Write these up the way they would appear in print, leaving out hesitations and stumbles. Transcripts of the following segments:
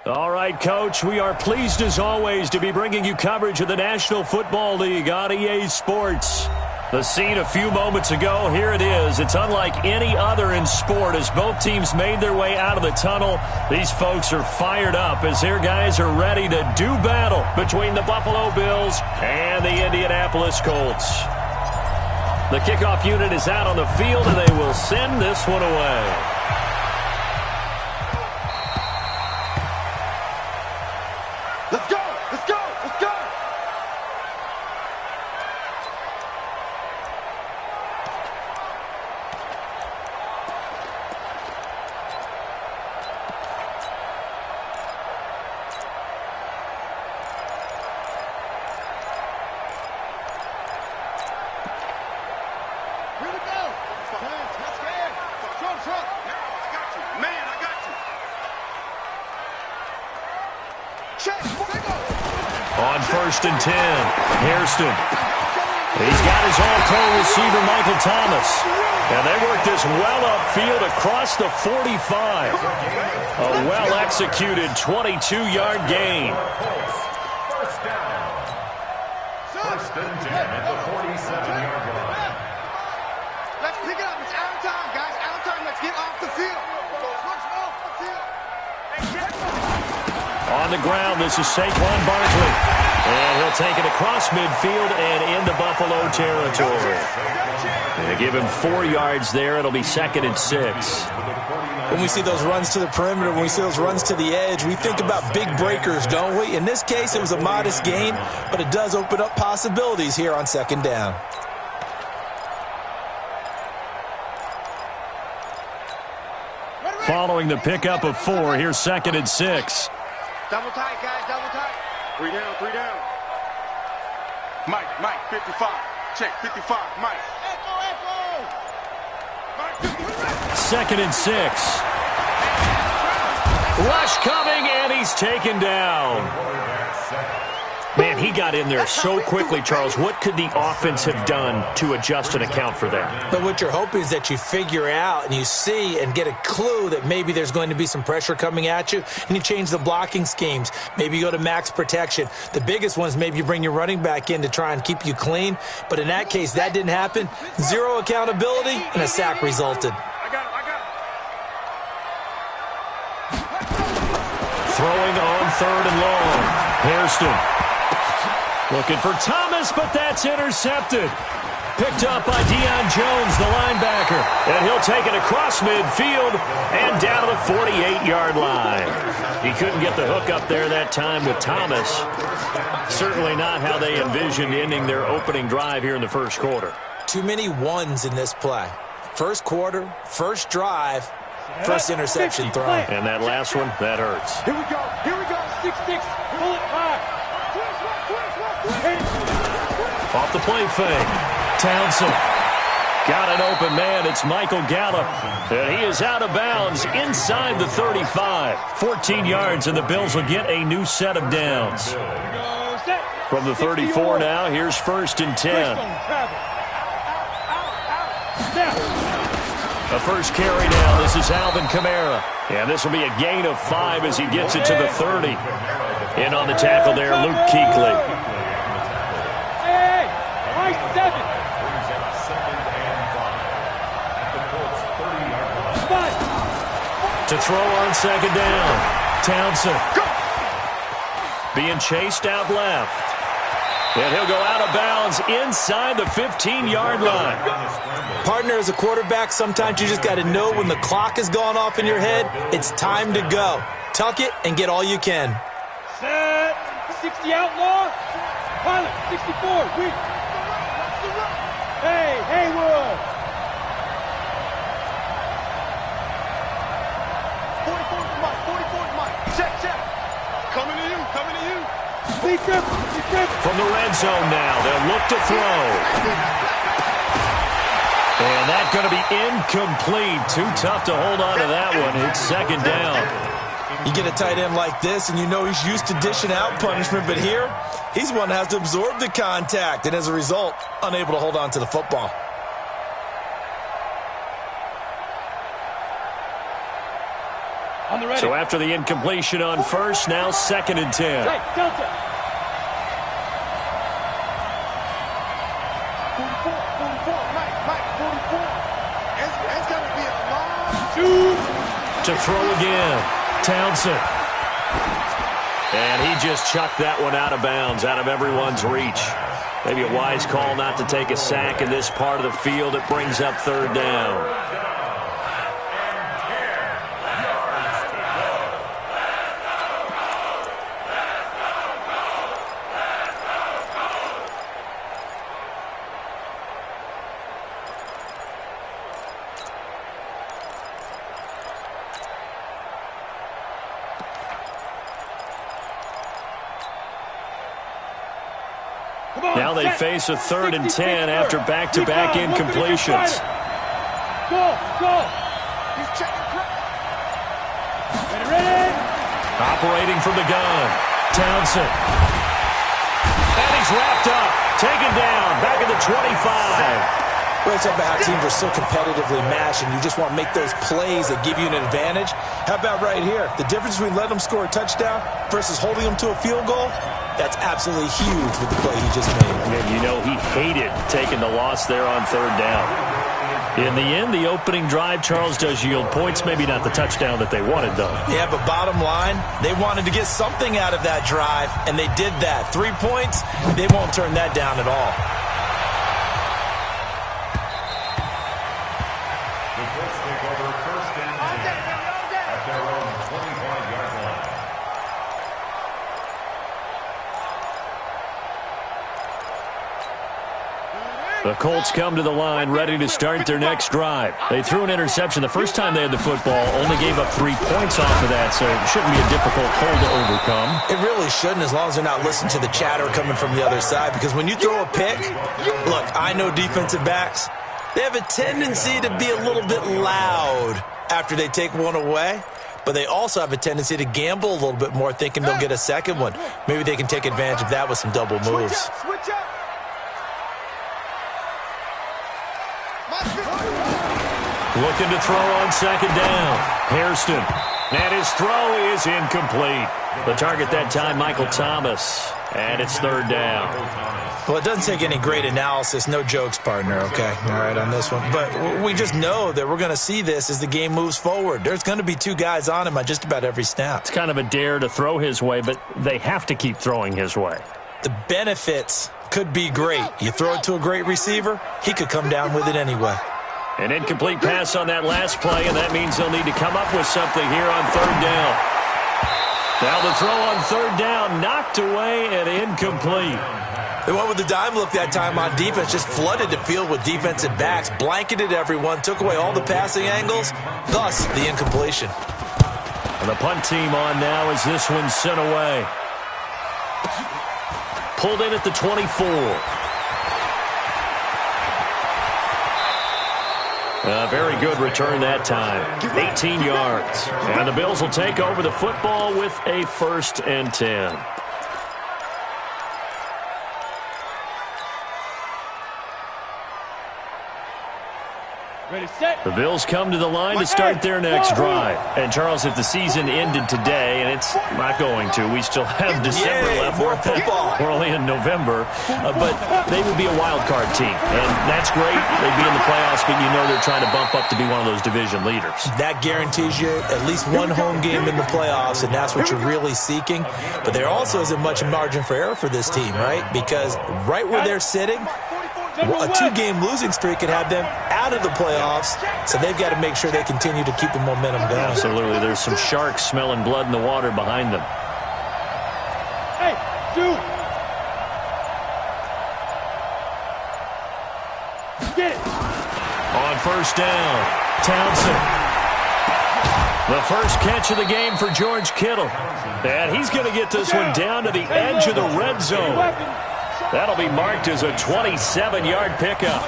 All right, Coach, we are pleased as always to be bringing you coverage of the National Football League on EA Sports. The scene a few moments ago, here it is. It's unlike any other in sport as both teams made their way out of the tunnel. These folks are fired up as their guys are ready to do battle between the Buffalo Bills and the Indianapolis Colts. The kickoff unit is out on the field, and they will send this one away. Let's go! Let's go! Let's go! Here we go! Let's get it! Trump! I got you! Man, I got you! Check! On 1st and 10, Hairston. He's got his all-pro receiver, Michael Thomas. And they work this well upfield across the 45. A well-executed 22-yard gain. First and 10 at the 47-yard line. Let's pick it up. It's out of time, guys. Out of time. Let's get off the field. Let's off the field. On the ground, this is Saquon Barkley. And he'll take it across midfield and into Buffalo territory. They give him 4 yards there. It'll be 2nd and 6. When we see those runs to the perimeter, when we see those runs to the edge, we think about big breakers, don't we? In this case, it was a modest gain, but it does open up possibilities here on 2nd down. Following the pickup of 4, here's 2nd and 6. Double tight, guys. Double tight. 3 down, 3 down. Mike, 55. Check, 55. Mike. Echo. Mike, 2nd and 6. Rush coming, and he's taken down. Man, he got in there so quickly, Charles. What could the offense have done to adjust and account for that? But what you're hoping is that you figure out and you see and get a clue that maybe there's going to be some pressure coming at you, and you change the blocking schemes. Maybe you go to max protection. The biggest one is maybe you bring your running back in to try and keep you clean. But in that case, that didn't happen. 0 accountability, and a sack resulted. I got it. Throwing on 3rd and long. Hairston. Looking for Thomas, but that's intercepted. Picked up by Deion Jones, the linebacker. And he'll take it across midfield and down to the 48-yard line. He couldn't get the hook up there that time with Thomas. Certainly not how they envisioned ending their opening drive here in the 1st quarter. Too many ones in this play. 1st quarter, 1st drive, 1st interception throw. And that last one, that hurts. Here we go. 6-6. Pull it high. Off the play fake. Townsend. Got an open man. It's Michael Gallup. And he is out of bounds inside the 35. 14 yards, and the Bills will get a new set of downs. From the 34 now, here's 1st and 10. A first carry now. This is Alvin Kamara. And this will be a gain of 5 as he gets it to the 30. In on the tackle there, Luke Kuechly. To throw on 2nd down. Townsend. Being chased out left. And he'll go out of bounds inside the 15-yard line. Partner, as a quarterback, sometimes you just got to know when the clock has gone off in your head, it's time to go. Tuck it and get all you can. Set. 60 outlaw. Pilot, 64. Weak. Hey, Haywood. 44 to Mike. Check. Coming to you. From the red zone now, they'll look to throw. And that's going to be incomplete. Too tough to hold on to that one. It's 2nd down. You get a tight end like this, and you know he's used to dishing out punishment, but here, he's one that has to absorb the contact, and as a result, unable to hold on to the football. On the ready. So after the incompletion on first, now 2nd and 10. Hey, counter. 44, Mike, 44. It's going to be a long... To throw again, Townsend. And he just chucked that one out of bounds, out of everyone's reach. Maybe a wise call not to take a sack in this part of the field. It brings up 3rd down. Now they face a 3rd and 10 after back-to-back incompletions. Go. He's checking. Ready. Operating from the gun, Townsend. And he's wrapped up, taken down, back at the 25. Well, it's about how teams are so competitively matched, and you just want to make those plays that give you an advantage. How about right here? The difference between letting them score a touchdown versus holding them to a field goal, that's absolutely huge with the play he just made. And you know he hated taking the loss there on 3rd down. In the end, the opening drive, Charles, does yield points. Maybe not the touchdown that they wanted, though. Yeah, but bottom line, they wanted to get something out of that drive, and they did that. 3 points, they won't turn that down at all. The Colts take over 1st and 10 at their own 25-yard line. The Colts come to the line ready to start their next drive. They threw an interception the first time they had the football, only gave up 3 points off of that, so it shouldn't be a difficult hole to overcome. It really shouldn't, as long as they're not listening to the chatter coming from the other side, because when you throw a pick, look, I know defensive backs, they have a tendency to be a little bit loud after they take one away, but they also have a tendency to gamble a little bit more, thinking they'll get a second one. Maybe they can take advantage of that with some double moves. Switch up. Looking to throw on 2nd down. Hairston. And his throw is incomplete. The target that time, Michael Thomas. And it's 3rd down. Well, it doesn't take any great analysis. No jokes, partner, okay? All right, on this one. But we just know that we're going to see this as the game moves forward. There's going to be 2 guys on him on just about every snap. It's kind of a dare to throw his way, but they have to keep throwing his way. The benefits could be great. You throw it to a great receiver, he could come down with it anyway. An incomplete pass on that last play, and that means they'll need to come up with something here on 3rd down. Now the throw on 3rd down, knocked away and incomplete. They went with the dime look that time on defense, just flooded the field with defensive backs, blanketed everyone, took away all the passing angles, thus the incompletion. And the punt team on now as this one's sent away. Pulled in at the 24. A very good return that time. 18 yards. And the Bills will take over the football with a 1st and 10. Ready, set. The Bills come to the line to start their next drive. And, Charles, if the season ended today, and it's not going to, we still have December left. More football. We're only in November. But they would be a wild card team. And that's great. They'd be in the playoffs, but you know they're trying to bump up to be one of those division leaders. That Guarantees you at least one home game in the playoffs, and that's what you're really seeking. But there also isn't much margin for error for this team, right? Because right where they're sitting, a 2-game losing streak could have them out of the playoffs, so they've got to make sure they continue to keep the momentum going. Absolutely. There's some sharks smelling blood in the water behind them. Hey, dude. Get it. On 1st down, Townsend. The first catch of the game for George Kittle. And he's going to get this one down to the edge of the red zone. That'll be marked as a 27-yard pickup.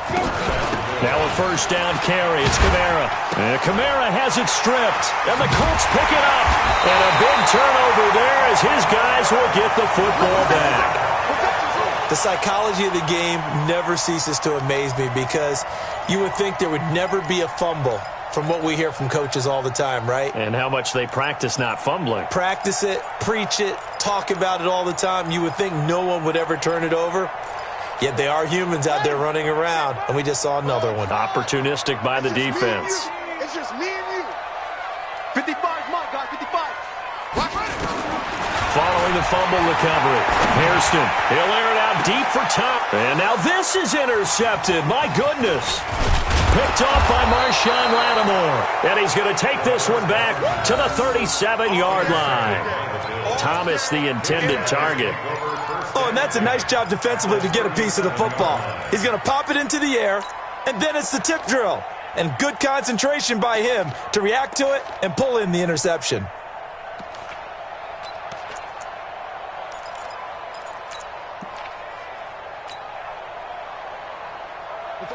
Now a 1st down carry. It's Kamara. And Kamara has it stripped. And the Colts pick it up. And a big turnover there as his guys will get the football back. The psychology of the game never ceases to amaze me, because you would think there would never be a fumble from what we hear from coaches all the time, right? And how much they practice not fumbling. Practice it, preach it, talk about it all the time. You would think no one would ever turn it over. Yet they are humans out there running around, and we just saw another one. Opportunistic by the defense. It's just me and you. 55 is mine, guys, 55. Following the fumble recovery, Hairston, he'll air it out deep for Tom. And now this is intercepted. My goodness. Picked off by Marshawn Lattimore. And he's going to take this one back to the 37-yard line. Thomas, the intended target. Oh, and that's a nice job defensively to get a piece of the football. He's going to pop it into the air, and then it's the tip drill. And good concentration by him to react to it and pull in the interception.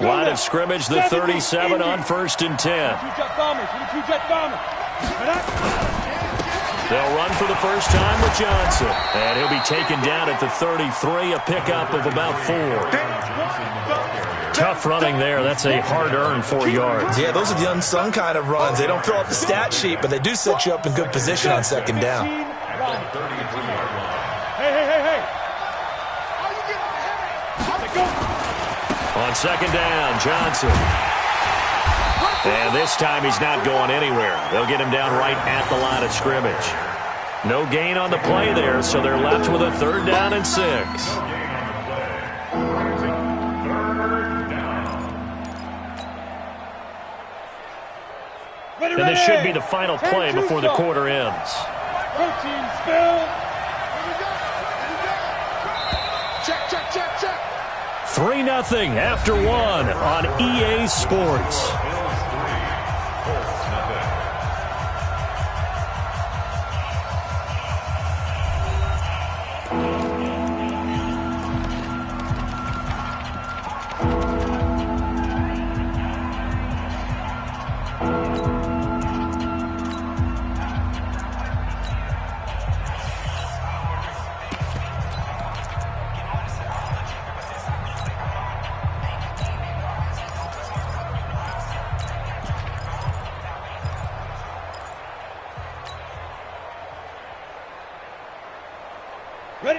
Line of scrimmage, the 37 on 1st and 10. They'll run for the first time with Johnson. And he'll be taken down at the 33, a pickup of about 4. Tough running there. That's a hard-earned 4 yards. Yeah, those are the unsung kind of runs. They don't fill up the stat sheet, but they do set you up in good position on 2nd down. Hey. On 2nd down, Johnson. And this time he's not going anywhere. They'll get him down right at the line of scrimmage. No gain on the play there, so they're left with a 3rd down and 6. And this should be the final play before the quarter ends. Routine spill. Check. 3-0 after 1 on EA Sports.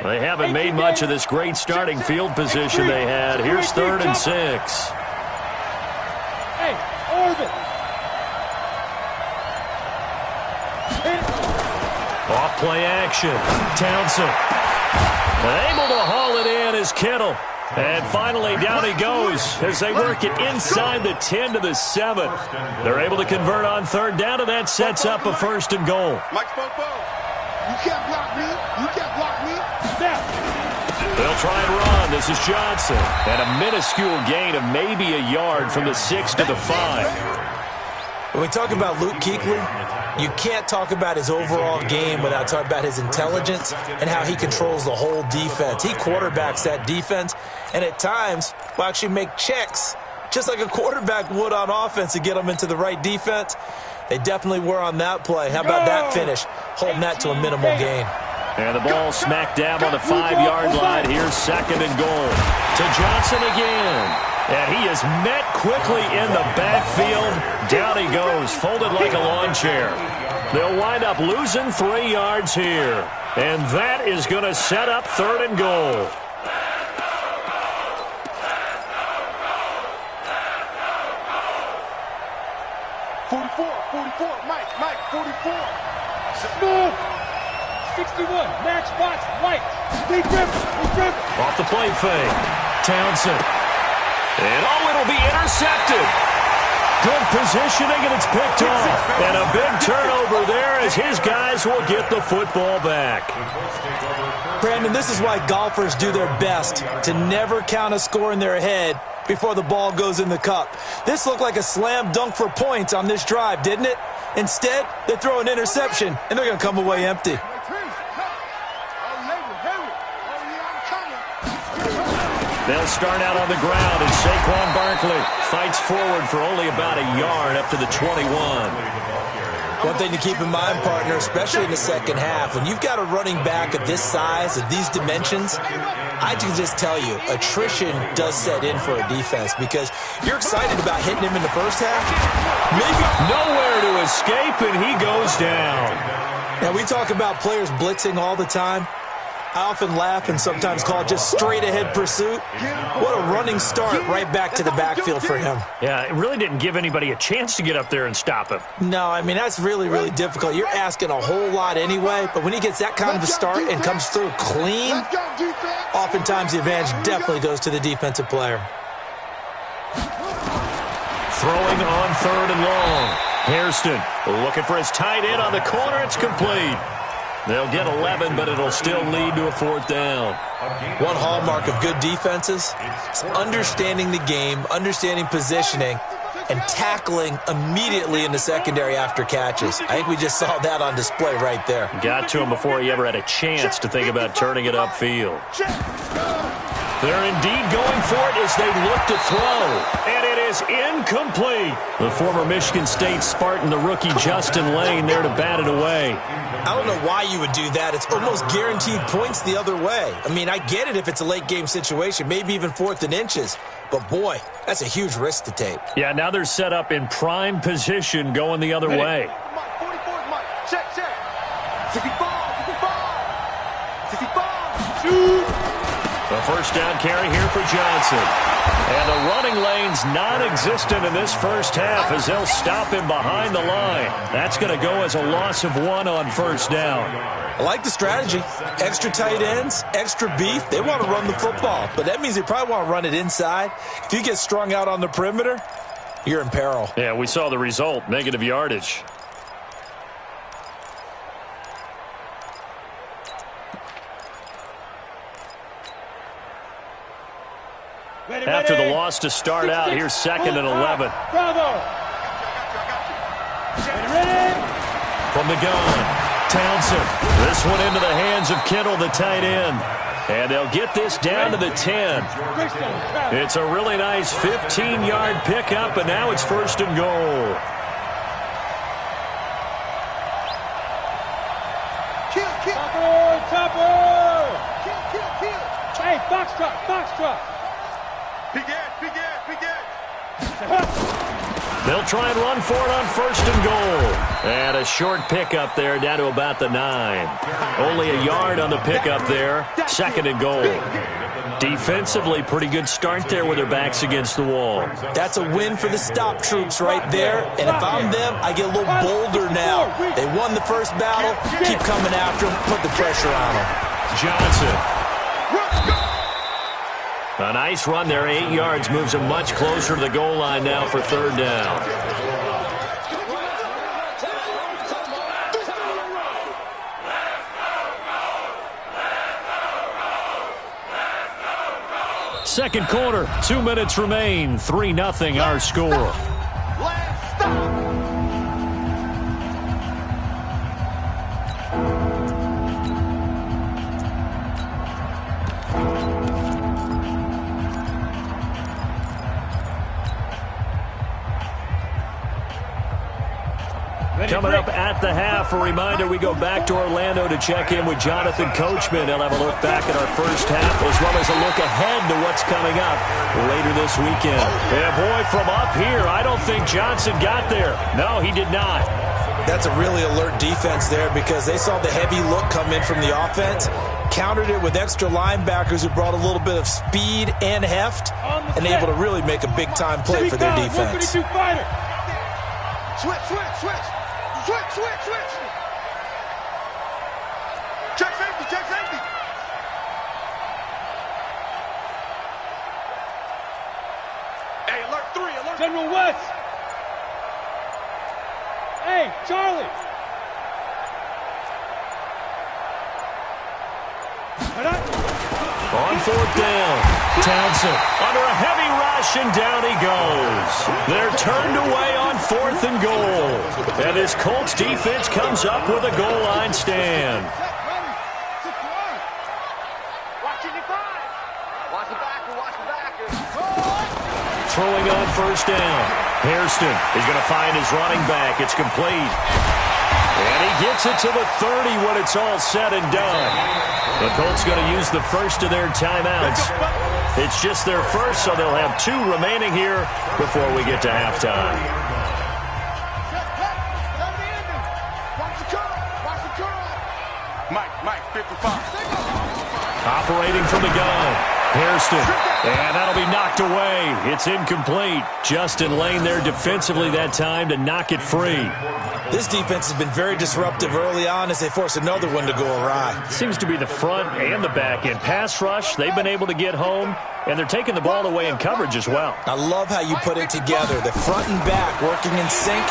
They haven't made much of this great starting field position they had. Here's 3rd and 6. Hey, orbit. Off play action. Townsend. Able to haul it in is Kittle. And finally down he goes as they work it inside the 10 to the 7. They're able to convert on 3rd down, and that sets up a 1st and goal. Mike Popo, you can't block me. They'll try and run. This is Johnson. And a minuscule gain of maybe a yard from the 6 to the 5. When we talk about Luke Kuechly, you can't talk about his overall game without talking about his intelligence and how he controls the whole defense. He quarterbacks that defense, and at times will actually make checks, just like a quarterback would on offense to get them into the right defense. They definitely were on that play. How about that finish, holding that to a minimal gain? And the ball smacked down on the 5-yard line. Here's 2nd and goal. To Johnson again. And he is met quickly in the backfield. Down he goes, folded like a lawn chair. They'll wind up losing 3 yards here. And that is going to set up 3rd and goal. Mike, 44. Smooth. 61, match box, White. Big rip. Off the play fake. Townsend. And it'll be intercepted. Good positioning, and it's picked off. And a big turnover there as his guys will get the football back. Brandon, this is why golfers do their best to never count a score in their head before the ball goes in the cup. This looked like a slam dunk for points on this drive, didn't it? Instead, they throw an interception, and they're going to come away empty. They'll start out on the ground, and Saquon Barkley fights forward for only about a yard up to the 21. One thing to keep in mind, partner, especially in the second half, when you've got a running back of this size, of these dimensions, I can just tell you, attrition does set in for a defense because you're excited about hitting him in the first half. Maybe nowhere to escape, and he goes down. Now, we talk about players blitzing all the time. I often laugh and sometimes call it just straight-ahead pursuit. What a running start right back to the backfield for him. Yeah, it really didn't give anybody a chance to get up there and stop him. No, I mean, that's really, really difficult. You're asking a whole lot anyway, but when he gets that kind of a start and comes through clean, oftentimes the advantage definitely goes to the defensive player. Throwing on 3rd and long. Hairston looking for his tight end on the corner. It's complete. They'll get 11, but it'll still lead to a 4th down. One hallmark of good defenses is understanding the game, understanding positioning, and tackling immediately in the secondary after catches. I think we just saw that on display right there. Got to him before he ever had a chance to think about turning it upfield. They're indeed going for it as they look to throw. And it is incomplete. The former Michigan State Spartan, the rookie Justin Lane, there to bat it away. I don't know why you would do that. It's almost guaranteed points the other way. I mean, I get it if it's a late-game situation, maybe even 4th and inches. But, boy, that's a huge risk to take. Yeah, now they're set up in prime position going the other way. Check. 65. Shoot. The first down carry here for Johnson. And the running lane's non-existent in this first half as they'll stop him behind the line. That's going to go as a loss of 1 on first down. I like the strategy. Extra tight ends, extra beef. They want to run the football, but that means they probably want to run it inside. If you get strung out on the perimeter, you're in peril. Yeah, we saw the result, negative yardage. After the loss to start out, here's 2nd and 11. Bravo. Ready. From the gun, Townsend. This one into the hands of Kittle, the tight end. And they'll get this down to the 10. It's a really nice 15-yard pickup, and now it's 1st and goal. Topper. Hey, box truck. Big Ed. They'll try and run for it on 1st and goal. And a short pickup there down to about the 9. Only a yard on the pickup there. 2nd and goal. Defensively, pretty good start there with their backs against the wall. That's a win for the stop troops right there. And if I'm them, I get a little bolder now. They won the first battle. Keep coming after them. Put the pressure on them. Johnson. A nice run there, 8 yards, moves them much closer to the goal line now for 3rd down. Second quarter, 2 minutes remain, 3-0 our score. Last stop. Coming up at the half, a reminder, we go back to Orlando to check in with Jonathan Coachman. He'll have a look back at our first half as well as a look ahead to what's coming up later this weekend. Yeah, boy, from up here, I don't think Johnson got there. No, he did not. That's a really alert defense there because they saw the heavy look come in from the offense, countered it with extra linebackers who brought a little bit of speed and heft, and able to really make a big-time play for their defense. Switch. Check safety. Hey, alert 3, alert. General West. Hey, Charlie. On 4th down, Townsend under a heavy rush, and down he goes. They're turned away on 4th and goal. And this Colts defense comes up with a goal line stand. Throwing on 1st down. Hairston is going to find his running back. It's complete. And he gets it to the 30 when it's all said and done. The Colts going to use the first of their timeouts. It's just their first, so they'll have 2 remaining here before we get to halftime. Mike, 55. Operating from the gun, Hairston, and that'll be knocked away. It's incomplete. Justin Lane there defensively that time to knock it free. This defense has been very disruptive early on as they force another one to go awry. Seems to be the front and the back end. Pass rush, they've been able to get home, and they're taking the ball away in coverage as well. I love how you put it together. The front and back working in sync,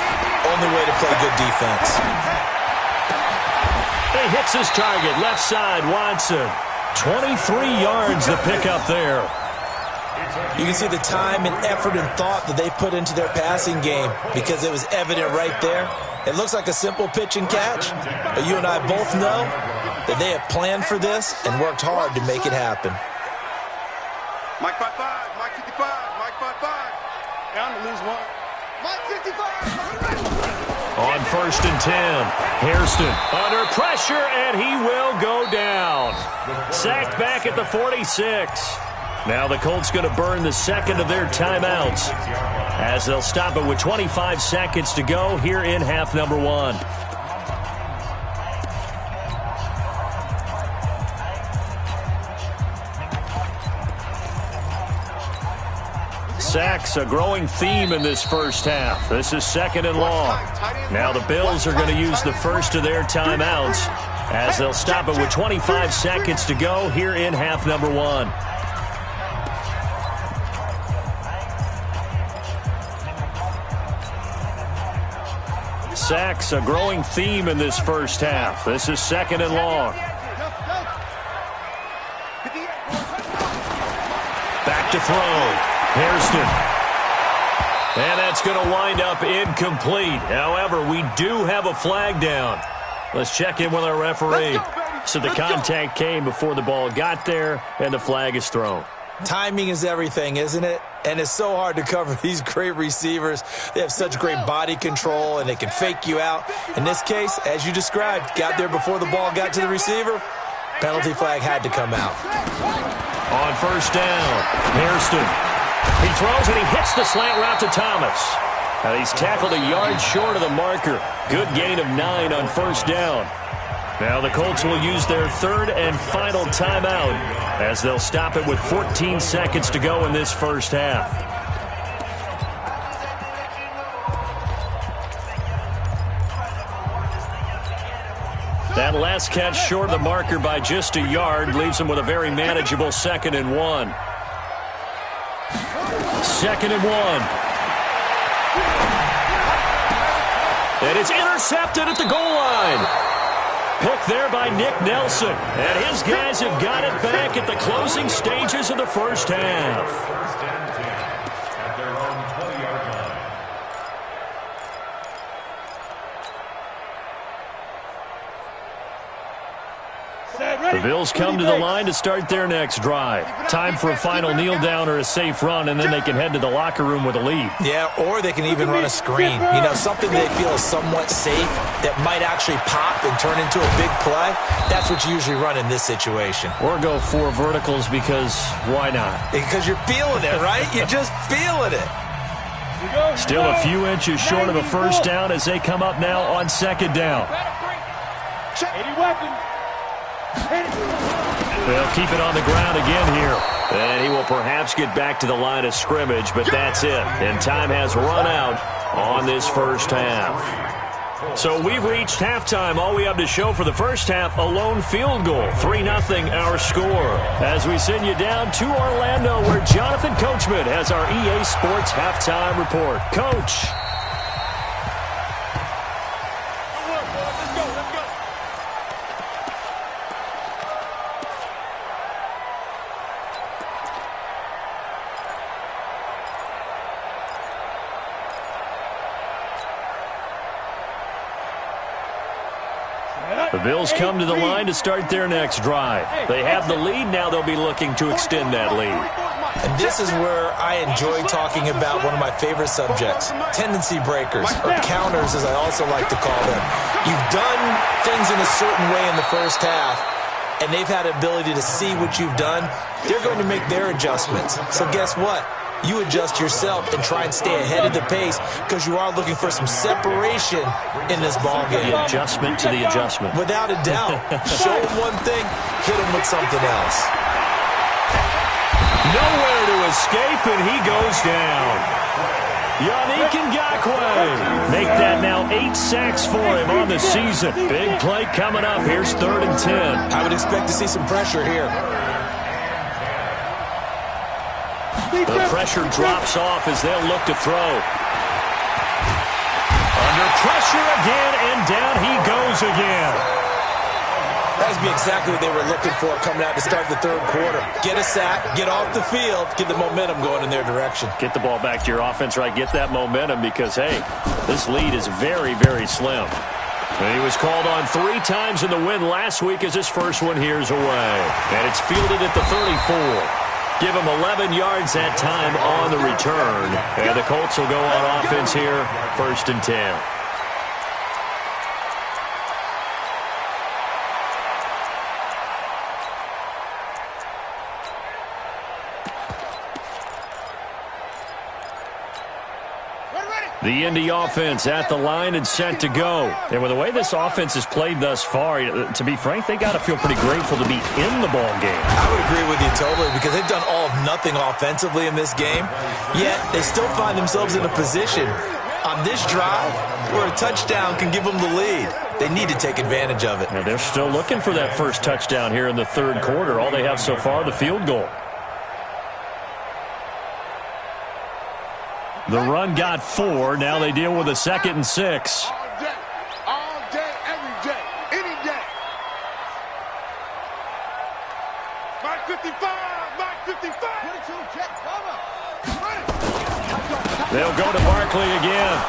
only way to play good defense. He hits his target, left side, Watson. 23 yards the pickup there. You can see the time and effort and thought that they put into their passing game because it was evident right there. It looks like a simple pitch and catch, but you and I both know that they have planned for this and worked hard to make it happen. Mike 55, Mike 55, Mike 55. Down to lose one. Mike 55. On 1st and 10, Hairston under pressure, and he will go down. Sacked back at the 46. Now the Colts going to burn the second of their timeouts as they'll stop it with 25 seconds to go here in half number 1. Sacks, a growing theme in this first half. This is 2nd and long. Now the Bills are going to use the first of their timeouts as they'll stop it with 25 seconds to go here in half number 1. Sacks, a growing theme in this first half. This is 2nd and long. Back to throw. Hairston. And that's going to wind up incomplete. However, we do have a flag down. Let's check in with our referee. So the contact came before the ball got there, and the flag is thrown. Timing is everything, isn't it? And it's so hard to cover these great receivers. They have such great body control, and they can fake you out. In this case, as you described, got there before the ball got to the receiver. Penalty flag had to come out. On 1st down, Hairston. He throws and he hits the slant route to Thomas. And he's tackled a yard short of the marker. Good gain of 9 on 1st down. Now the Colts will use their 3rd and final timeout as they'll stop it with 14 seconds to go in this first half. That last catch short of the marker by just a yard leaves them with a very manageable 2nd and 1. 2nd and 1. And it's intercepted at the goal line. Picked there by Nick Nelson. And his guys have got it back at the closing stages of the first half. First and 10 at their own 20-yard line. The Bills come to the line to start their next drive. Time for a final kneel down or a safe run, and then they can head to the locker room with a lead. Yeah, or they can even run a screen. You know, something they feel is somewhat safe that might actually pop and turn into a big play. That's what you usually run in this situation. Or go 4 verticals because why not? Because you're feeling it, right? You're just feeling it. Still a few inches short of a first down as they come up now on 2nd down. 80 weapons. They'll keep it on the ground again here. And he will perhaps get back to the line of scrimmage, but that's it. And time has run out on this first half. So we've reached halftime. All we have to show for the first half, a lone field goal. 3-0 our score. As we send you down to Orlando, where Jonathan Coachman has our EA Sports halftime report. Coach. The Bills come to the line to start their next drive. They have the lead. Now they'll be looking to extend that lead. And this is where I enjoy talking about one of my favorite subjects, tendency breakers, or counters as I also like to call them. You've done things in a certain way in the first half, and they've had the ability to see what you've done. They're going to make their adjustments. So guess what? You adjust yourself and try and stay ahead of the pace because you are looking for some separation in this ball game. The adjustment to the adjustment. Without a doubt. Show him one thing, hit him with something else. Nowhere to escape, and he goes down. Yannick Ngakoue. Make that now 8 sacks for him on the season. Big play coming up. Here's 3rd and 10. I would expect to see some pressure here. The pressure drops off as they'll look to throw. Under pressure again, and down he goes again. That would be exactly what they were looking for coming out to start the third quarter. Get a sack, get off the field, get the momentum going in their direction. Get the ball back to your offense, right? Get that momentum because, hey, this lead is very, very slim. And he was called on 3 times in the win last week as his first one here's away. And it's fielded at the 34. Give him 11 yards that time on the return. And the Colts will go on offense here, 1st and 10. The Indy offense at the line and set to go. And with the way this offense has played thus far, to be frank, they got to feel pretty grateful to be in the ball game. I would agree with you totally because they've done all of nothing offensively in this game, yet they still find themselves in a position on this drive where a touchdown can give them the lead. They need to take advantage of it. And they're still looking for that first touchdown here in the third quarter. All they have so far, the field goal. The run got 4. Now they deal with a 2nd and 6. All day, every day, any day. Mark 55, Mark 55. They'll go to Barkley again.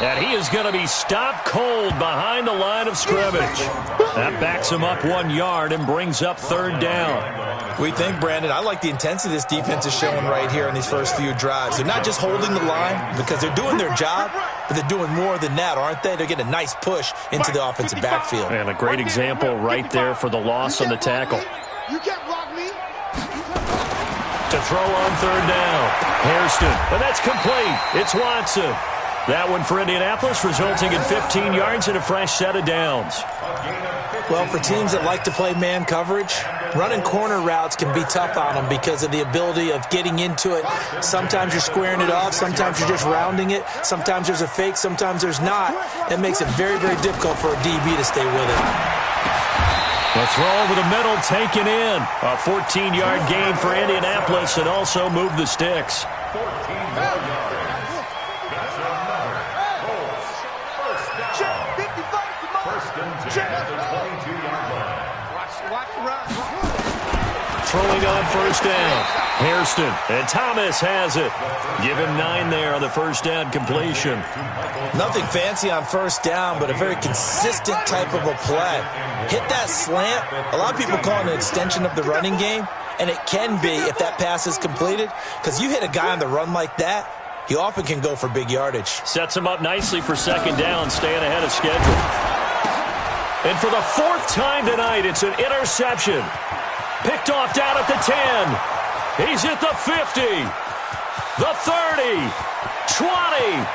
And he is going to be stopped cold behind the line of scrimmage. That backs him up 1 yard and brings up 3rd down. We think, Brandon, I like the intensity this defense is showing right here in these first few drives. They're not just holding the line because they're doing their job, but they're doing more than that, aren't they? They're getting a nice push into the offensive backfield. And a great example right there for the loss on the tackle. You can't block me. To throw on 3rd down. Hairston, and that's complete. It's Watson. That one for Indianapolis, resulting in 15 yards and a fresh set of downs. Well, for teams that like to play man coverage, running corner routes can be tough on them because of the ability of getting into it. Sometimes you're squaring it off. Sometimes you're just rounding it. Sometimes there's a fake. Sometimes there's not. That makes it very, very difficult for a DB to stay with it. The throw over the middle taken in. A 14-yard gain for Indianapolis and also moved the sticks. 14 yards. That's another Colts first down. 1st and 10 at the 22-yard line. Watch the run. Throwing on 1st down. Hairston, and Thomas has it. Give him 9 there on the 1st down completion. Nothing fancy on 1st down, but a very consistent type of a play. Hit that slant. A lot of people call it an extension of the running game, and it can be if that pass is completed, because you hit a guy on the run like that, he often can go for big yardage. Sets him up nicely for 2nd down, staying ahead of schedule. And for the 4th time tonight, it's an interception. Picked off down at the 10. He's at the 50. The 30. 20.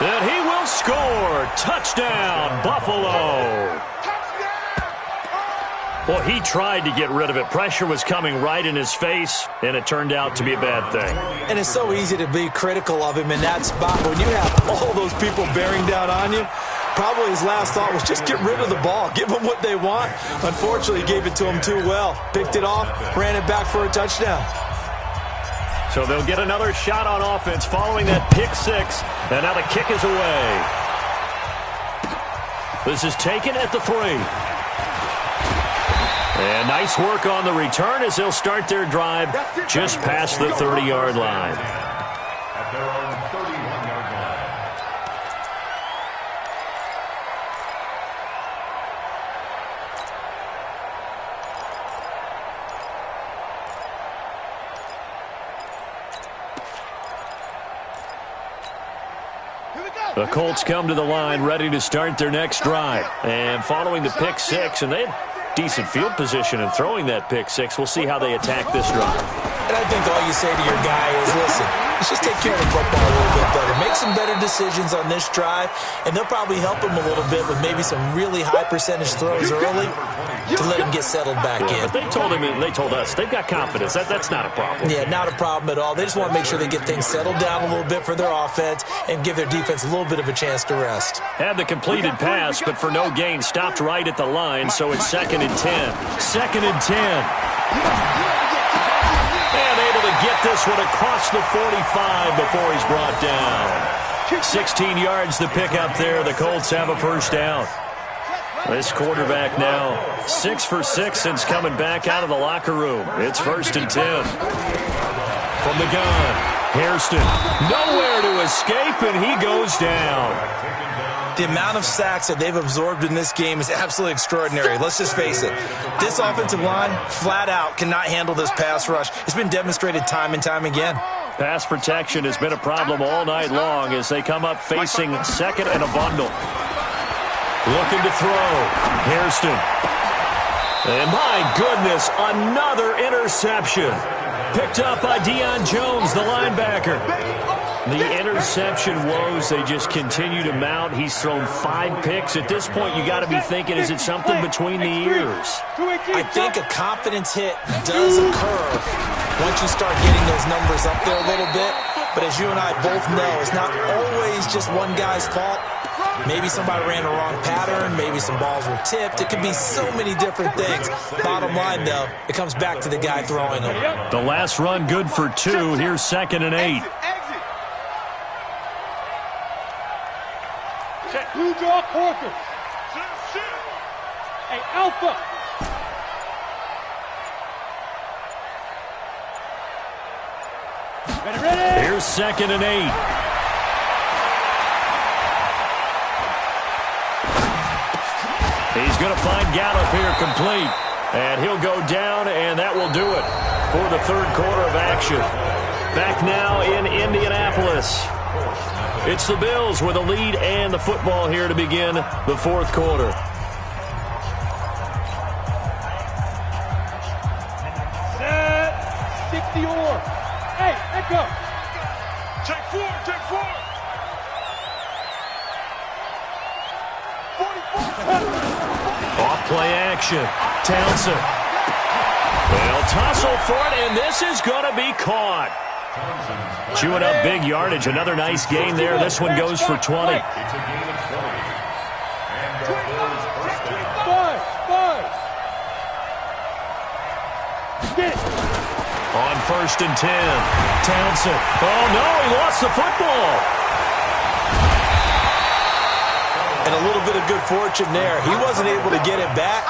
And he will score. Touchdown, Buffalo. Well, he tried to get rid of it. Pressure was coming right in his face, and it turned out to be a bad thing. And it's so easy to be critical of him in that spot. When you have all those people bearing down on you, probably his last thought was just get rid of the ball. Give them what they want. Unfortunately, he gave it to them too well. Picked it off, ran it back for a touchdown. So they'll get another shot on offense following that pick 6. And now the kick is away. This is taken at the 3. And nice work on the return as they'll start their drive just past the 30-yard line. At their own 31-yard line. The Colts come to the line ready to start their next drive. And following the pick six, and they had decent field position in throwing that pick six. We'll see how they attack this drive. And I think all you say to your guy is, listen, let's just take care of the football a little bit better. Make some better decisions on this drive, and they'll probably help him a little bit with maybe some really high percentage throws early to let him get settled back in. But they told him, and they told us, they've got confidence. That's not a problem. Yeah, not a problem at all. They just want to make sure they get things settled down a little bit for their offense and give their defense a little bit of a chance to rest. Had the completed pass, but for no gain, stopped right at the line, so it's 2nd and 10. 2nd and 10. And able to get this one across the 45 before he's brought down. 16 yards to pick up there. The Colts have a first down. This quarterback now 6 for 6 since coming back out of the locker room. It's 1st and 10. From the gun, Hairston nowhere to escape, and he goes down. The amount of sacks that they've absorbed in this game is absolutely extraordinary. Let's just face it. This offensive line, flat out, cannot handle this pass rush. It's been demonstrated time and time again. Pass protection has been a problem all night long as they come up facing 2nd and a bundle. Looking to throw. Hairston. And my goodness, another interception. Picked up by Deion Jones, the linebacker. The interception woes, they just continue to mount. He's thrown 5 picks. At this point, you got to be thinking, is it something between the ears? I think a confidence hit does occur once you start getting those numbers up there a little bit. But as you and I both know, it's not always just one guy's fault. Maybe somebody ran the wrong pattern. Maybe some balls were tipped. It could be so many different things. Bottom line, though, it comes back to the guy throwing them. The last run good for 2. Here's 2nd and 8. Blue draw quarter. Hey, Alpha. Ready. Here's 2nd and 8. He's going to find Gallup here complete. And he'll go down, and that will do it for the 3rd quarter of action. Back now in Indianapolis. It's the Bills with a lead and the football here to begin the 4th quarter. Set. 60 or. Hey, echo. Take 4, take 4. 44. Off play action. Townsend. They'll tussle for it, and this is going to be caught. Chewing up big yardage. Another nice gain there. This one goes for 20. It's a gain of 20. And On 1st and 10. Townsend. Oh, no, he lost the football. And a little bit of good fortune there. He wasn't able to get it back,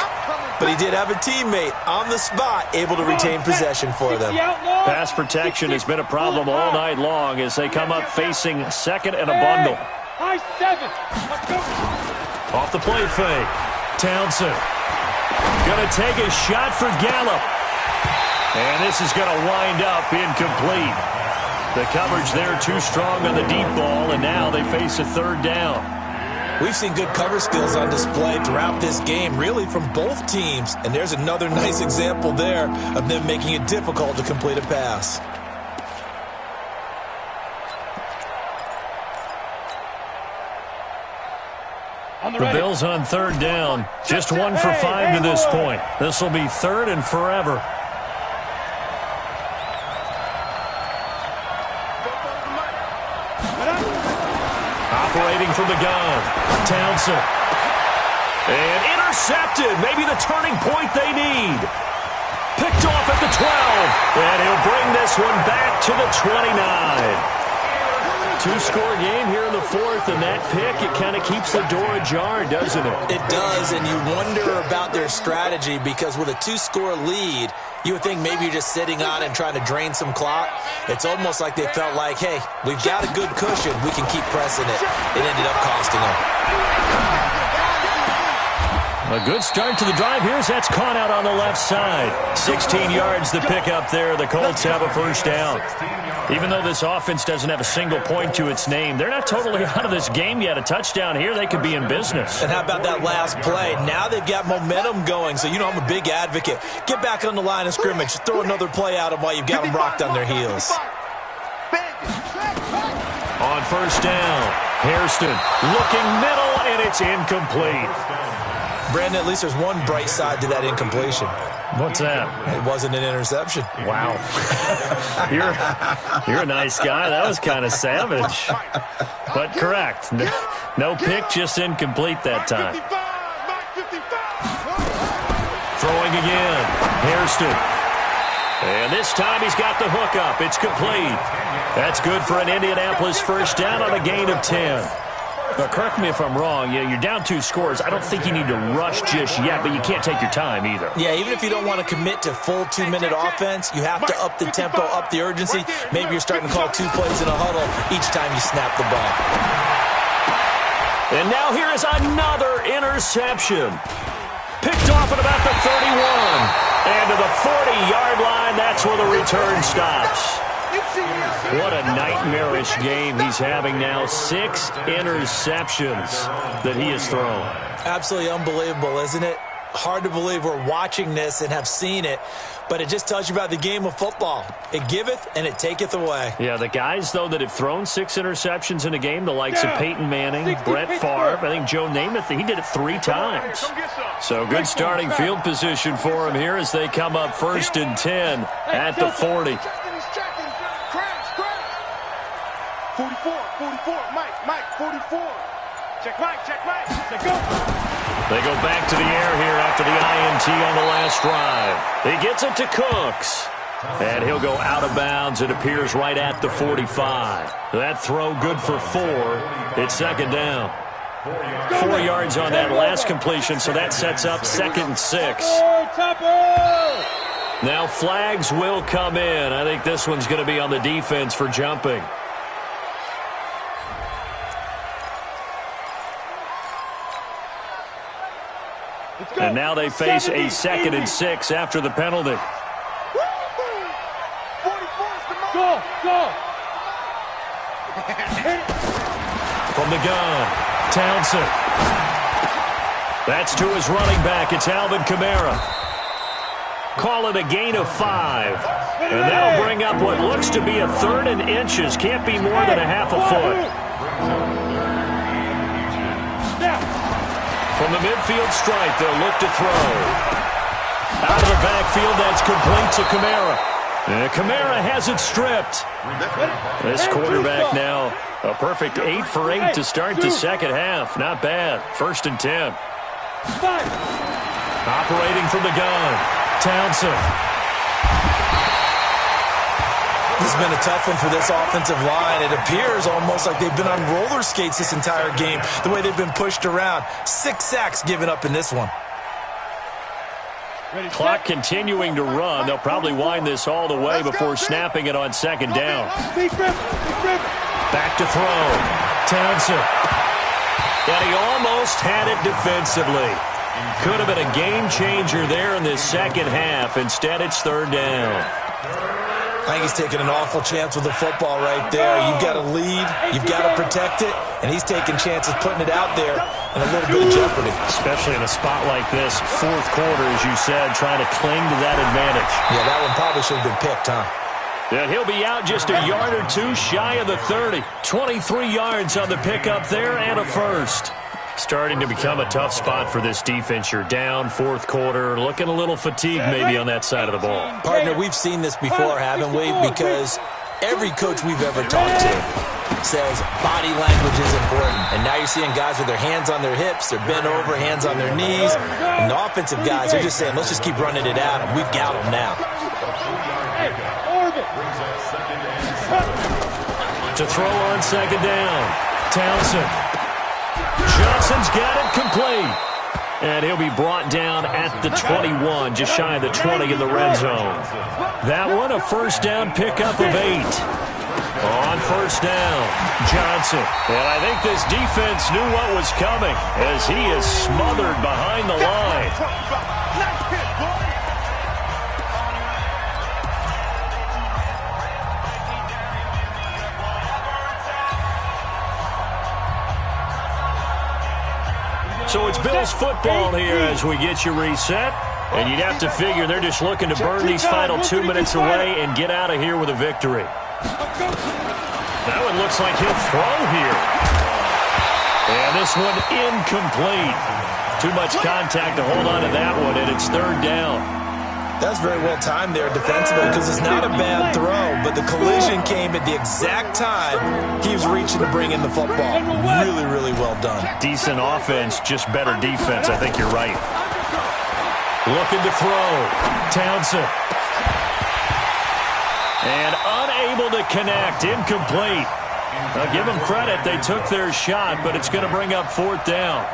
but he did have a teammate on the spot able to retain possession for them. Pass protection has been a problem all night long as they come up facing 2nd and a bundle. High 7. Off the play fake. Townsend. Going to take a shot for Gallup. And this is going to wind up incomplete. The coverage there too strong on the deep ball, and now they face a 3rd down. We've seen good cover skills on display throughout this game, really from both teams. And there's another nice example there of them making it difficult to complete a pass. The Bills on 3rd down. Just 1 for 5 to this point. This will be 3rd and forever. Operating from the gun. Townsend. And intercepted. Maybe the turning point they need. Picked off at the 12. And he'll bring this one back to the 29. 2-score game here in the 4th, and that pick, it kind of keeps the door ajar, doesn't it? It does, and you wonder about their strategy because with a 2-score lead, you would think maybe you're just sitting on and trying to drain some clock. It's almost like they felt like, hey, we've got a good cushion. We can keep pressing it. It ended up costing them. A good start to the drive. That's caught out on the left side. 16 yards the pickup there. The Colts have a first down. Even though this offense doesn't have a single point to its name, they're not totally out of this game yet. A touchdown here, they could be in business. And how about that last play? Now they've got momentum going. So, I'm a big advocate. Get back on the line of scrimmage. Throw another play at them while you've got them rocked on their heels. On first down, Hairston looking middle, and it's incomplete. Brandon, at least there's one bright side to that incompletion. What's that? It wasn't an interception. Wow. You're a nice guy. That was kind of savage. But correct. No pick, just incomplete that time. Throwing again. Hairston. And this time he's got the hook up. It's complete. That's good for an Indianapolis first down on a gain of 10. But correct me if I'm wrong. You're down 2 scores. I don't think you need to rush just yet, but you can't take your time either. Yeah, even if you don't want to commit to full 2-minute offense, you have to up the tempo, up the urgency. Maybe you're starting to call 2 plays in a huddle each time you snap the ball. And now here is another interception. Picked off at about the 31. And to the 40-yard line, that's where the return stops. What a nightmarish game he's having now. 6 interceptions that he has thrown. Absolutely unbelievable, isn't it? Hard to believe we're watching this and have seen it, but it just tells you about the game of football. It giveth and it taketh away. Yeah, the guys, though, that have thrown 6 interceptions in a game, the likes of Peyton Manning, Brett Favre, I think Joe Namath, he did it 3 times. So good starting field position for him here as they come up 1st and 10 at the 40. 44, Mike, 44. Check Mike. Check go. They go back to the air here after the INT on the last drive. He gets it to Cooks. And he'll go out of bounds. It appears right at the 45. That throw good for 4. It's 2nd down. 4 yards on that last completion, so that sets up 2nd and 6. Now flags will come in. I think this one's going to be on the defense for jumping. And now they face a 2nd and 6 after the penalty. Go! From the gun, Townsend. That's to his running back. It's Alvin Kamara. Call it a gain of 5. And that'll bring up what looks to be a 3rd and inches. Can't be more than a half a foot. From the midfield stripe, they'll look to throw. Out of the backfield, that's complete to Kamara. And Kamara has it stripped. This quarterback now, a perfect 8 for 8 to start the second half. Not bad. 1st and 10. Operating from the gun, Townsend. This has been a tough one for this offensive line. It appears almost like they've been on roller skates this entire game, the way they've been pushed around. 6 sacks given up in this one. Clock continuing to run. They'll probably wind this all the way before snapping it on 2nd down. Back to throw. Townsend. And he almost had it defensively. Could have been a game changer there in this second half. Instead, it's 3rd down. I think he's taking an awful chance with the football right there. You've got to lead, you've got to protect it, and he's taking chances putting it out there in a little bit of jeopardy. Especially in a spot like this, 4th quarter, as you said, trying to cling to that advantage. Yeah, that one probably should have been picked, huh? And he'll be out just a yard or 2 shy of the 30. 23 yards on the pickup there and a 1st. Starting to become a tough spot for this defense. You're down 4th quarter, looking a little fatigued maybe on that side of the ball. Partner, we've seen this before, haven't we? Because every coach we've ever talked to says body language is important. And now you're seeing guys with their hands on their hips, they're bent over, hands on their knees. And the offensive guys are just saying, let's just keep running it out, and we've got them now. To throw on 2nd down, Townsend. Johnson's got it complete. And he'll be brought down at the 21, just shy of the 20 in the red zone. That one, a 1st down pickup of 8. On first down, Johnson. And I think this defense knew what was coming as he is smothered behind the line. So it's Bills football here as we get you reset. And you'd have to figure they're just looking to burn these final 2 minutes away and get out of here with a victory. That one looks like he'll throw here. And this one incomplete. Too much contact to hold on to that one, and it's third down. That's very well timed there defensively because it's not a bad throw, but the collision came at the exact time he was reaching to bring in the football. Really, really well done. Decent offense, just better defense. I think you're right. Looking to throw. Townsend. And unable to connect. Incomplete. Now give them credit. They took their shot, but it's going to bring up fourth down.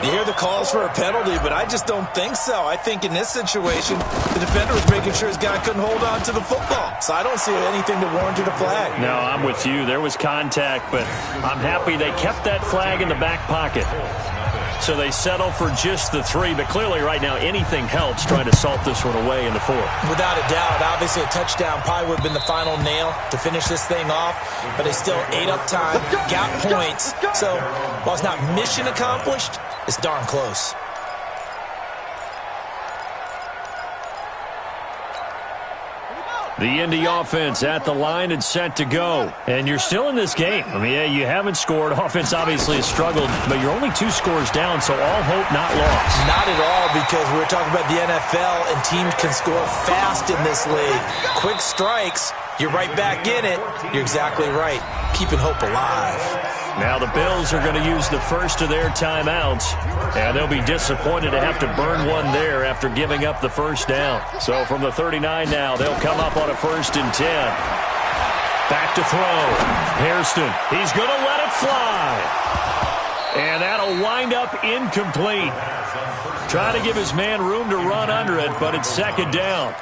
You hear the calls for a penalty, but I just don't think so. I think in this situation, the defender was making sure his guy couldn't hold on to the football. So I don't see anything that warranted a flag. No, I'm with you. There was contact, but I'm happy they kept that flag in the back pocket. So they settle for just the 3, but clearly right now anything helps trying to salt this one away in the 4th. Without a doubt, obviously a touchdown probably would have been the final nail to finish this thing off, but they still ate up time, got points. So while it's not mission accomplished, it's darn close. The Indy offense at the line and set to go. And you're still in this game. I mean, yeah, you haven't scored. Offense obviously has struggled, but you're only 2 scores down, so all hope not lost. Not at all, because we're talking about the NFL, and teams can score fast in this league. Quick strikes, you're right back in it. You're exactly right. Keeping hope alive. Now the Bills are going to use the first of their timeouts, and they'll be disappointed to have to burn one there after giving up the first down. So from the 39 now, they'll come up on a 1st and 10. Back to throw. Hairston, he's going to let it fly. And that'll wind up incomplete. Trying to give his man room to run under it, but it's second down.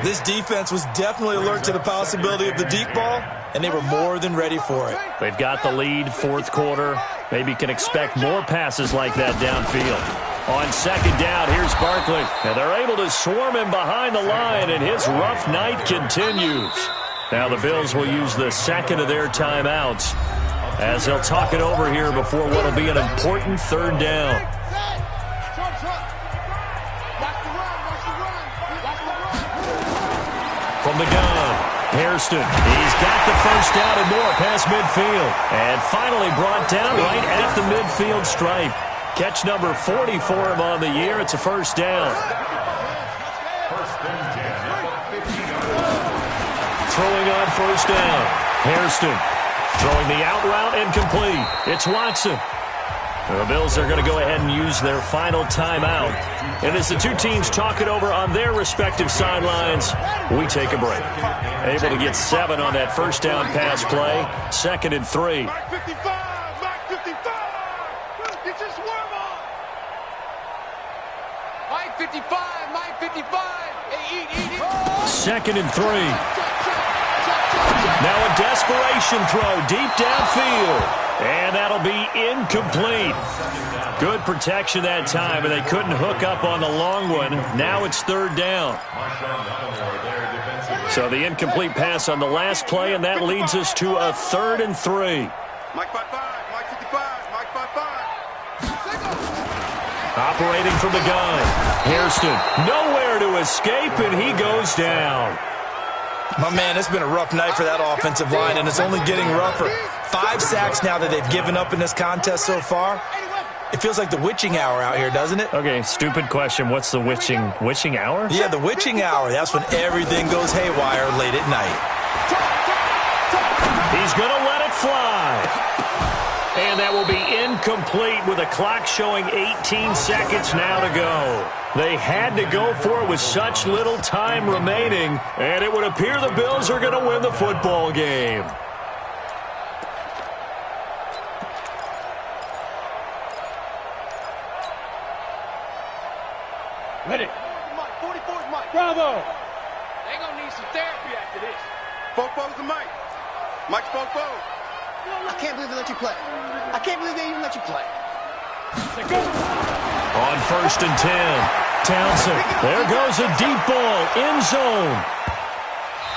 This defense was definitely alert to the possibility of the deep ball, and they were more than ready for it. They've got the lead, 4th quarter. Maybe can expect more passes like that downfield. On second down, here's Barkley. And they're able to swarm him behind the line, and his rough night continues. Now the Bills will use the second of their timeouts as they'll talk it over here before what will be an important third down. From the gun, Hairston. He's got the first down and more past midfield. And finally brought down right at the midfield stripe. Catch number 40 for him on the year. It's a first down. Throwing on first down. Hairston throwing the out route incomplete. It's Watson. The Bills are going to go ahead and use their final timeout. And as the two teams talk it over on their respective sidelines, we take a break. Able to get 7 on that first down pass play. 2nd and 3. Mike 55! Mike 55! Get your swerve on! Mike 55! Mike 55! Hey, eat! 2nd and 3. Now a desperation throw deep downfield. And that'll be incomplete. Good protection that time, and they couldn't hook up on the long one. Now it's third down. So the incomplete pass on the last play, and that leads us to a 3rd and 3. Mike 55! Mike 55! Mike 55! Operating from the gun. Hairston nowhere to escape, and he goes down. My man, it's been a rough night for that offensive line, and it's only getting rougher. 5 sacks now that they've given up in this contest so far. It feels like the witching hour out here, doesn't it? Okay, stupid question. What's the witching hour? Yeah, the witching hour. That's when everything goes haywire late at night. He's going to let it fly. And that will be incomplete with the clock showing 18 seconds now to go. They had to go for it with such little time remaining, and it would appear the Bills are going to win the football game. Ready. Mike, 44's Mike. Bravo. They gonna need some therapy after this. Four's Mike. Mike spoke both. I can't believe they let you play. I can't believe they even let you play. On 1st and 10, Townsend. There goes a deep ball, end zone.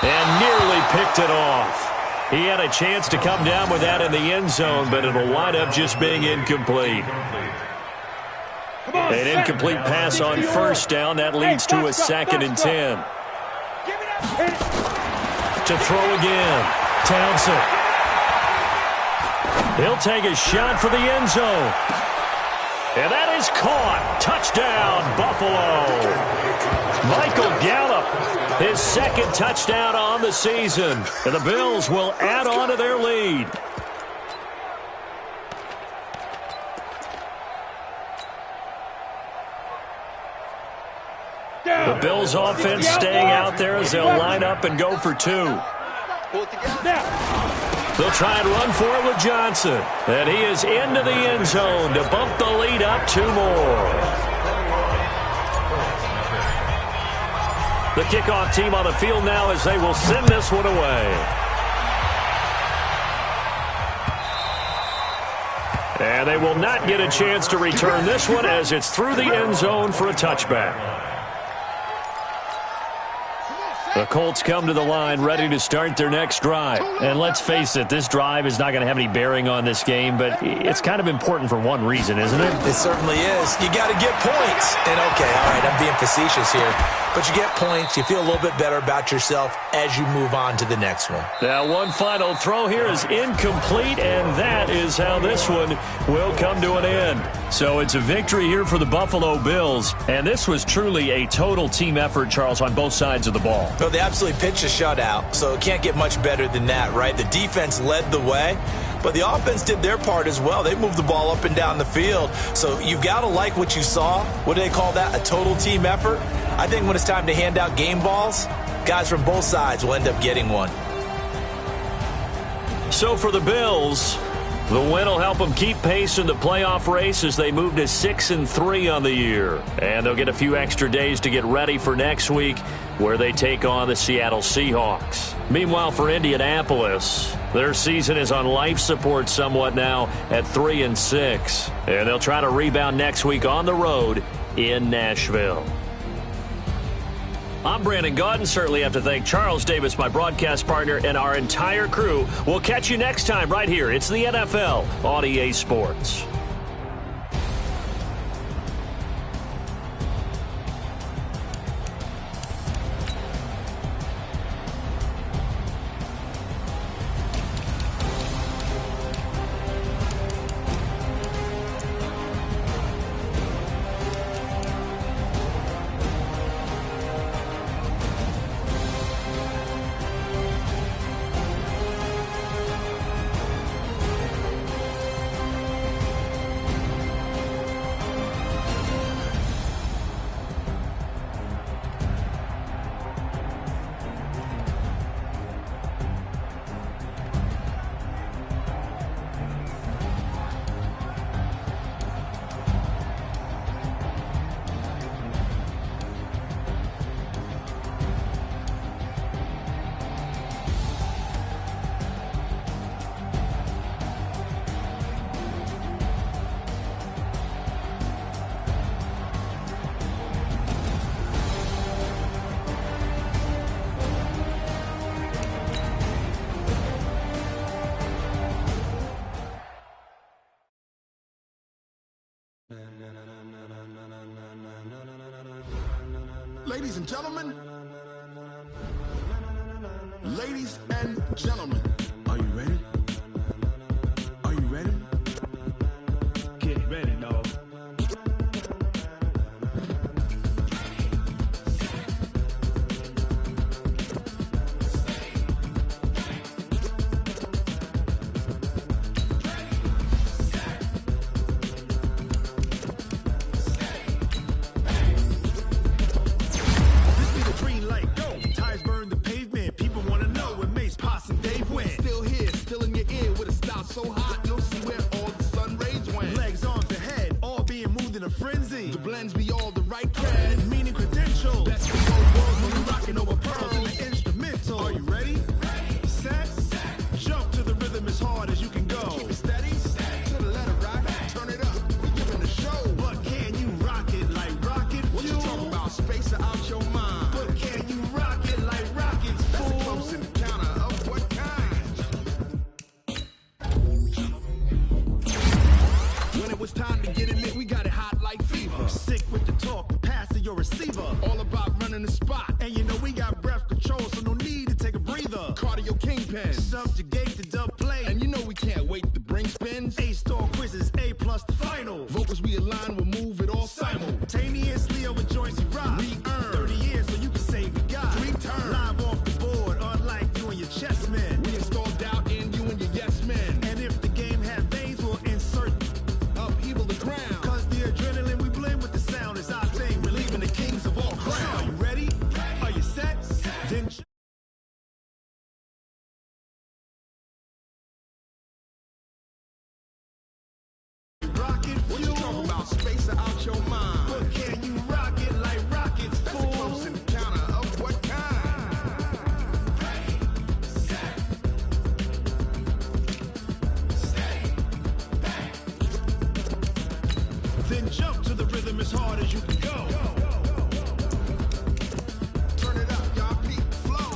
And nearly picked it off. He had a chance to come down with that in the end zone, but it'll wind up just being incomplete. An incomplete pass on 1st down. That leads to a 2nd and 10. To throw again. Townsend. He'll take a shot for the end zone. And that is caught. Touchdown, Buffalo. Michael Gallup, his 2nd touchdown on the season. And the Bills will add on to their lead. The Bills offense staying out there as they'll line up and go for 2. They'll try and run for it with Johnson. And he is into the end zone to bump the lead up 2 more. The kickoff team on the field now as they will send this one away. And they will not get a chance to return this one as it's through the end zone for a touchback. The Colts come to the line ready to start their next drive. And let's face it, this drive is not going to have any bearing on this game, but it's kind of important for one reason, isn't it? It certainly is. You got to get points. And okay, all right, I'm being facetious here. But you get points, you feel a little bit better about yourself as you move on to the next one. Now, one final throw here is incomplete, and that is how this one will come to an end. So it's a victory here for the Buffalo Bills, and this was truly a total team effort, Charles, on both sides of the ball. Well, they absolutely pitched a shutout, so it can't get much better than that, right? The defense led the way, but the offense did their part as well. They moved the ball up and down the field, so you've got to like what you saw. What do they call that? A total team effort? I think when it's time to hand out game balls, guys from both sides will end up getting one. So for the Bills, the win will help them keep pace in the playoff race as they move to 6-3 on the year. And they'll get a few extra days to get ready for next week where they take on the Seattle Seahawks. Meanwhile, for Indianapolis, their season is on life support somewhat now at 3-6. And they'll try to rebound next week on the road in Nashville. I'm Brandon Gaudin. Certainly have to thank Charles Davis, my broadcast partner, and our entire crew. We'll catch you next time right here. It's the NFL on EA Sports. Ladies and gentlemen, ladies and gentlemen, are you ready? Are you ready? Get ready, dog. Still here, still in And you know we got breath control, so no need to take a breather. Cardio kingpin, subjugate the dub play. And you know we can't wait to bring spins. A-star quizzes, A+ the final. Vocals we align, we'll move it all simultaneously over joints we rock. We earn 30 years so you can say we got 3 turns. Live off the board, unlike you and your chess men. We install doubt in you and your yes men. And if the game had veins, we'll insert upheaval the ground. Cause the adrenaline we blend with the sound is our thing. Relieving the kings of all crowns. Are you ready? Are you set? Then rocket fuel. What you talking about? Space out your mind. But can you rock it like rockets, fool? That's a close encounter of what kind? Ready, set, stay back. Then jump to the rhythm as hard as you can go. Turn it up, y'all. Peak flow.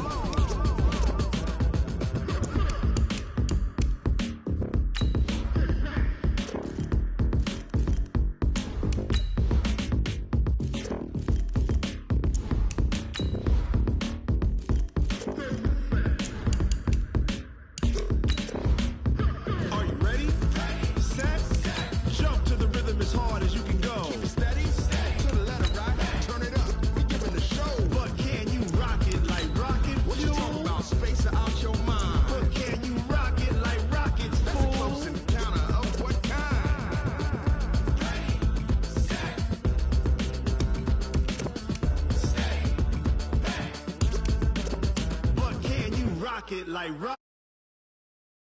Are you ready? Set, jump to the rhythm as hard as you can go. Keep it steady, to the letter right. Turn it up, we giving the show. But can you rock it like rocket fuel? What you talking about? Space out your mind. But can you rock it like rockets, fool? That's a close encounter of what kind? Ready, set, stay back. But can you rock it like rock?